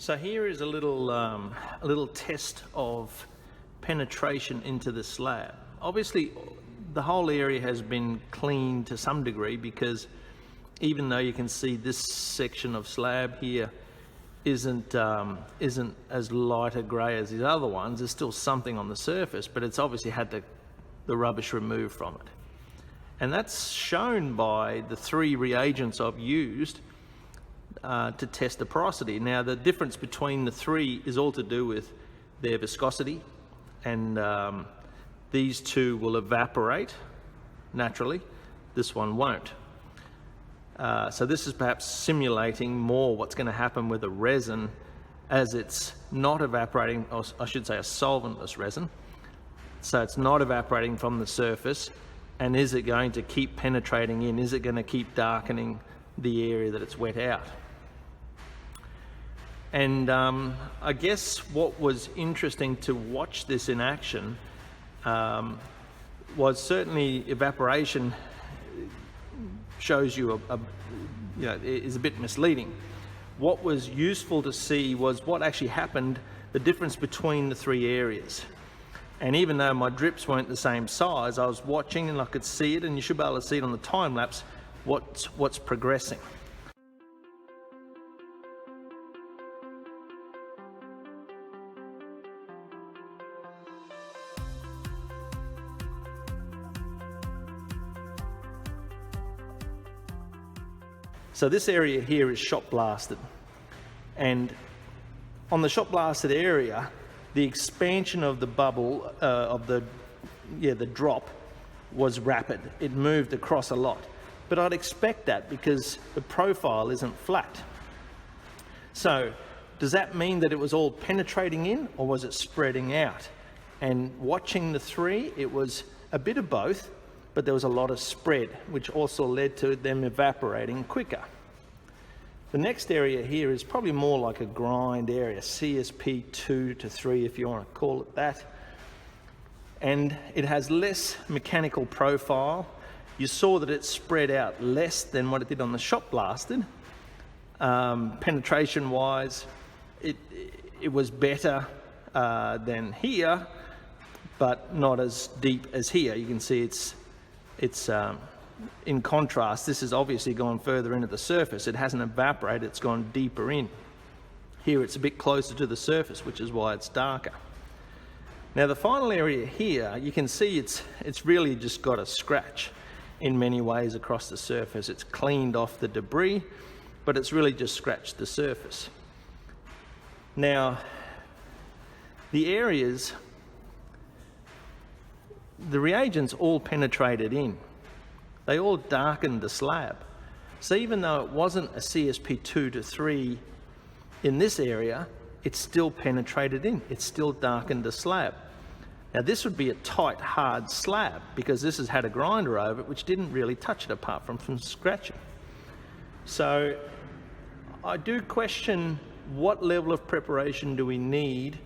So here is a little test of penetration into the slab. Obviously, the whole area has been cleaned to some degree, because even though you can see this section of slab here isn't as light a grey as these other ones, there's still something on the surface, but it's obviously had the rubbish removed from it. And that's shown by the 3 reagents I've used to test the porosity. Now, the difference between the 3 is all to do with their viscosity, and these 2 will evaporate naturally, this one won't. So this is perhaps simulating more what's going to happen with a resin as it's not evaporating, or I should say a solventless resin. So it's not evaporating from the surface, and is it going to keep penetrating in? Is it going to keep darkening the area that it's wet out? And I guess what was interesting to watch this in action was certainly evaporation shows you is a bit misleading. What was useful to see was what actually happened, the difference between the 3 areas. And even though my drips weren't the same size, I was watching and I could see it, and you should be able to see it on the time lapse, what's progressing. So this area here is shot blasted, and on the shot blasted area, the expansion of the bubble the drop was rapid. It moved across a lot, but I'd expect that because the profile isn't flat. So does that mean that it was all penetrating in, or was it spreading out? And watching the 3, it was a bit of both, but there was a lot of spread, which also led to them evaporating quicker. The next area here is probably more like a grind area, CSP 2 to 3 if you want to call it that. And it has less mechanical profile. You saw that it spread out less than what it did on the shot blasted. Penetration wise, it was better than here, but not as deep as here. You can see it's in contrast, this has obviously gone further into the surface. It hasn't evaporated, it's gone deeper in. Here it's a bit closer to the surface, which is why it's darker. Now the final area here, you can see it's really just got a scratch in many ways across the surface. It's cleaned off the debris, but it's really just scratched the surface. Now, the areas, the reagents all penetrated in. They all darkened the slab. So even though it wasn't a CSP 2 to 3 in this area, it still penetrated in. It still darkened the slab. Now this would be a tight, hard slab, because this has had a grinder over it, which didn't really touch it apart from scratching. So I do question what level of preparation do we need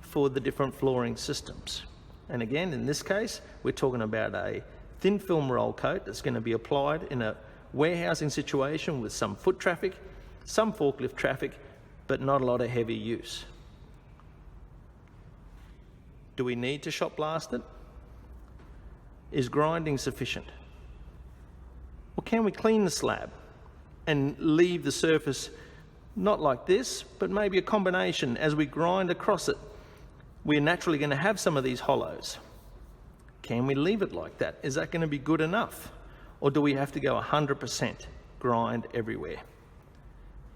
for the different flooring systems. And again, in this case, we're talking about a thin film roll coat that's going to be applied in a warehousing situation with some foot traffic, some forklift traffic, but not a lot of heavy use. Do we need to shot blast it? Is grinding sufficient? Or can we clean the slab and leave the surface not like this, but maybe a combination? As we grind across it, we're naturally going to have some of these hollows. Can we leave it like that? Is that going to be good enough? Or do we have to go 100% grind everywhere?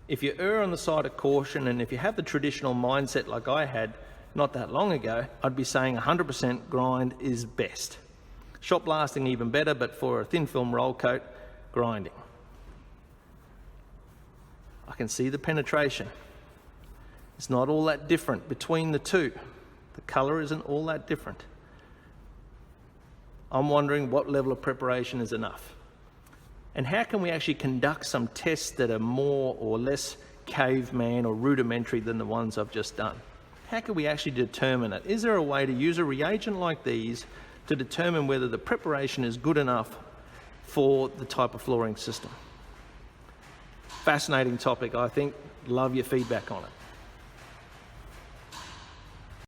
If you err on the side of caution, and if you have the traditional mindset like I had not that long ago, I'd be saying 100% grind is best. Shot blasting even better, but for a thin film roll coat, grinding. I can see the penetration. It's not all that different between the 2. The colour isn't all that different. I'm wondering what level of preparation is enough. And how can we actually conduct some tests that are more or less caveman or rudimentary than the ones I've just done? How can we actually determine it? Is there a way to use a reagent like these to determine whether the preparation is good enough for the type of flooring system? Fascinating topic, I think. Love your feedback on it.